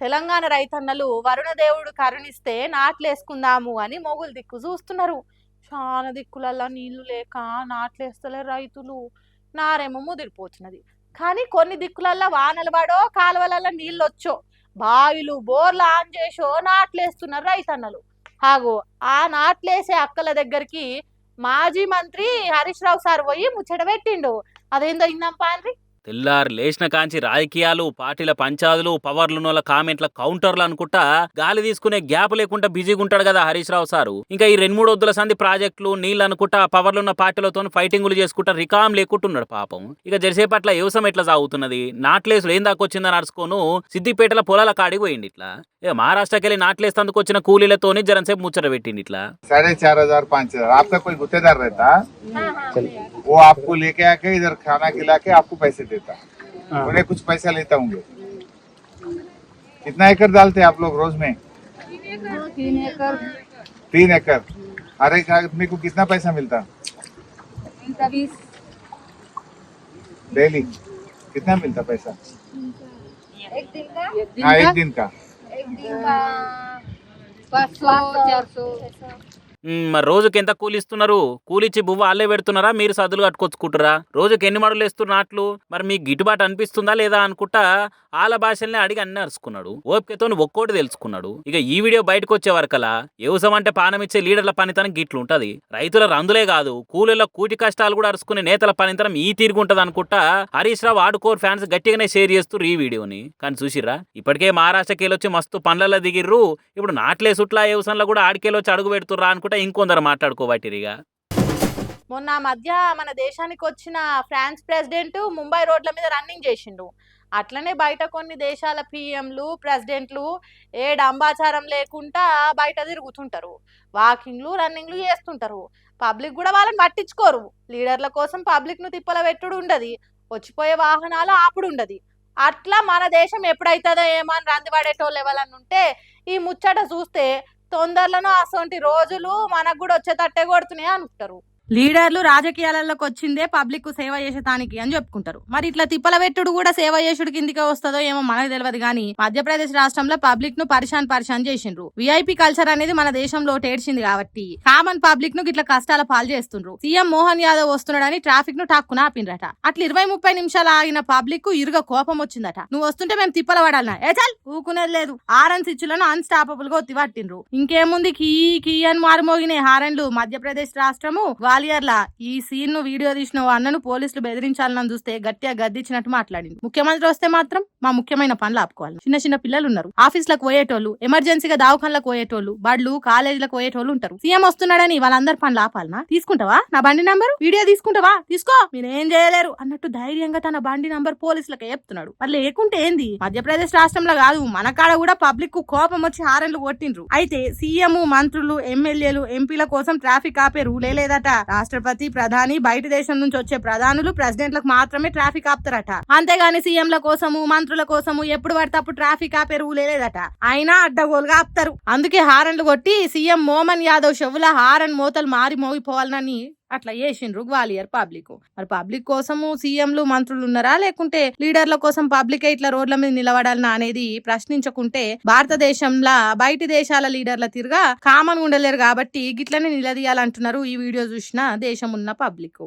తెలంగాణ రైతన్నలు వరుణదేవుడు కరుణిస్తే నాట్లేసుకుందాము అని మొగులు దిక్కు చూస్తున్నారు. చాలా దిక్కులల్లా నీళ్లు లేక నాట్లేస్తలే రైతులు. నారేమో ముదిరిపోతున్నది. కానీ కొన్ని దిక్కులల్లా వానలు పడో కాలువలల్లో నీళ్ళు వచ్చో బావిలు బోర్లు ఆన్ చేసో నాట్లేస్తున్నారు రైతన్నలు. హాగో ఆ నాట్లేసే అక్కల దగ్గరికి మాజీ మంత్రి హరీష్ రావు సార్ పోయి ముచ్చట పెట్టిండు. అదేందో ఇందాం పాన్రి. తెల్లారు లేచిన కాంచి రాజకీయాలు పార్టీల పంచాదులు పవర్లున్నోళ్ళ కామెంట్ల కౌంటర్లు అనుకుంటా గాలి తీసుకునే గ్యాప్ లేకుండా బిజీగా ఉంటాడు కదా హరీష్ రావు సారు. ఇంకా ఈ 2-3 వద్దుల సంది ప్రాజెక్టులు నీళ్ళు అనుకుంటా పవర్లున్న పార్టీలతో ఫైటింగులు చేసుకుంటా రికామ్ లేకుంటున్నాడు పాపం. ఇక జరిసేపట్ల వ్యవసాయం ఎట్లా సాగుతున్నది, నాట్లేసులు ఏం దాకొచ్చిందని అరుచుకోను సిద్దిపేటల పొలాల కాడికి పోయింది. ఇట్లా ఇక మహారాష్ట్రకెళ్ళి నాట్లేస్తందుకు వచ్చిన కూలీలతోని జరంసేపు ముచ్చట పెట్టిండి. ఇట్లా 4,500 5,000 आपका कोई गुत्तेदार रहता वो आपको लेके आके इधर खाना खिला के आपको पैसे देता, उन्हें कुछ पैसा लेता होंगे। कितना एकड़ डालते आप लोग रोज में? 3 एकड़। हर एक आदमी को कितना पैसा मिलता डेली? कितना मिलता पैसा? एक दिन का हाँ, एक दिन का 500-400। మరి రోజుకి ఎంత కూలి ఇస్తున్నారు? కూలిచ్చి బువ్వ అల్లే పెడుతున్నారా, మీరు సదులు కట్టుకొచ్చుకుంటారా? రోజుకి ఎన్ని మడులు వేస్తున్నారు నాట్లు? మరి మీకు గిట్టుబాటు అనిపిస్తుందా లేదా అనుకుంటా ఆల భాషల్ని అడిగి అన్ని అరుచుకున్నాడు. ఓపికతో ఒక్కోటి తెలుసుకున్నాడు. ఇక ఈ వీడియో బయటకు వచ్చే వరకలా వ్యవసాయం అంటే పానమిచ్చే లీడర్ల పనితనం గిట్లుంటది. రైతుల రందులే కాదు కూలీల కూటి కష్టాలు కూడా అరుచుకునే నేతల పనితనం ఈ తీరుగుంటది అనుకుంటా హరీష్ రావు ఆడుకోర్ ఫ్యాన్స్ గట్టిగానే షేర్ చేస్తున్నారు ఈ వీడియోని. కానీ చూసిర్రా, ఇప్పటికే మహారాష్ట్రకెళ్ళొచ్చి మస్తు పనులలో దిగిర్రు. ఇప్పుడు నాట్లేసుట్లా వ్యవసాయంలో కూడా ఆడికెళ్ళొచ్చి అడుగు పెడుతుర్రా అనుకుంటా ఇంకొందరు మాట్లాడుకోబట్టిరిగా. మొన్న మధ్య మన దేశానికి వచ్చిన ఫ్రాన్స్ ప్రెసిడెంట్ ముంబై రోడ్ల మీద రన్నింగ్ చేసిండు. అట్లనే బయట కొన్ని దేశాల పిఎంలు ప్రెసిడెంట్లు డంబాచారం లేకుండా బయట తిరుగుతుంటారు. వాకింగ్లు రన్నింగ్లు చేస్తుంటారు. పబ్లిక్ కూడా వాళ్ళని పట్టించుకోరు. లీడర్ల కోసం పబ్లిక్ ను తిప్పల పెట్టుడు ఉండదు, వచ్చిపోయే వాహనాలు ఆపుడు ఉండదు. అట్లా మన దేశం ఎప్పుడైతుందో ఏమో అని రంది పడేటోళ్ళు ఎవరన్నా ఉంటే ఈ ముచ్చట చూస్తే తొందరలోనూ అసొంటి రోజులు మనకు కూడా వచ్చేటట్టే కొడుతున్నాయి అనుకుంటారు. లీడర్లు రాజకీయాలలోకి వచ్చిందే పబ్లిక్ కు సేవ చేసేటానికి అని చెప్పుకుంటారు. మరి ఇట్లా తిప్పల పెట్టుడు కూడా సేవ చేసుడు కిందికి వస్తుందో ఏమో మనకు తెలియదు. కానీ మధ్యప్రదేశ్ రాష్ట్రంలో పబ్లిక్ ను పరిశాన్ చేసిండ్రు. విఐపి కల్చర్ అనేది మన దేశంలో టేడ్చింది కాబట్టి కామన్ పబ్లిక్ ను ఇట్లా కష్టాల పాలు చేస్తుండ్రు. సీఎం మోహన్ యాదవ్ వస్తున్నాడని ట్రాఫిక్ ను టాక్కున ఆపిండ్రట. అట్లా 20-30 నిమిషాలు ఆగిన పబ్లిక్ కు ఇరుగా కోపం వచ్చిందట. నువ్వు వస్తుంటే మేము తిప్పల పడాలనా? చాలు ఊకునేది లేదు. హారన్ స్విచ్లను అన్స్టాపబుల్ గా ఒత్తి పట్టిండ్రు. ఇంకేముంది కీ కీ అని మారుమోగినాయి హారన్లు. మధ్యప్రదేశ్ రాష్ట్రము గ్వాలియర్లా ఈ సీన్ ను వీడియో తీసిన అన్నను పోలీసులు బెదిరించాలని చూస్తే గట్టిగా గద్దించినట్టు మాట్లాడింది. ముఖ్యమంత్రి వస్తే మాత్రం మా ముఖ్యమైన పనులు ఆపుకోవాలి. చిన్న పిల్లలు ఉన్నారు, ఆఫీసులకు పోయేటోళ్ళు, ఎమర్జెన్సీగా దవాఖానలకు పోయేటోళ్ళు, బడులు కాలేజీలకు పోయేటోళ్ళు ఉంటారు. సీఎం వస్తున్నాడని వాళ్ళందరి పనులు ఆపాలనా? తీసుకుంటావా నా బండి నంబర్? వీడియో తీసుకుంటావా? తీసుకో, మీరేం చేయలేరు అన్నట్టు ధైర్యంగా తన బండి నంబర్ పోలీసులకు చెప్తున్నాడు. మరి లేకుంటే ఏంది? మధ్యప్రదేశ్ రాష్ట్రంలో కాదు మన కాడ కూడా పబ్లిక్ కు కోపం వచ్చి హారన్లు కొట్టిండ్రు. అయితే సీఎం మంత్రులు ఎమ్మెల్యేలు ఎంపీల కోసం ట్రాఫిక్ ఆపే రూలే లేదట. రాష్ట్రపతి ప్రధాని బయట దేశం నుంచి వచ్చే ప్రధానులు ప్రెసిడెంట్లకు మాత్రమే ట్రాఫిక్ ఆపుతారట. అంతేగాని సీఎంల కోసము మంత్రుల కోసము ఎప్పుడు పడితే అప్పుడు ట్రాఫిక్ ఆపే రూలే లేదట. అయినా అడ్డగోలుగా ఆపుతారు. అందుకే హారన్లు కొట్టి సీఎం మోహన్ యాదవ్ చెవుల హారన్ మోతలు మారి మోగిపోవాలని అట్లా చేసిండ్రు గ్వాలియర్ పబ్లిక్. మరి పబ్లిక్ కోసము సీఎంలు మంత్రులు ఉన్నారా, లేకుంటే లీడర్ల కోసం పబ్లిక్ ఇట్లా రోడ్ల మీద నిలబడాలనా అనేది ప్రశ్నించకుంటే భారతదేశంలో బయటి దేశాల లీడర్ల తిరుగా కామన్ ఉండలేరు. కాబట్టి గిట్లనే నిలదీయాలంటున్నారు ఈ వీడియో చూసిన దేశం ఉన్న పబ్లిక్.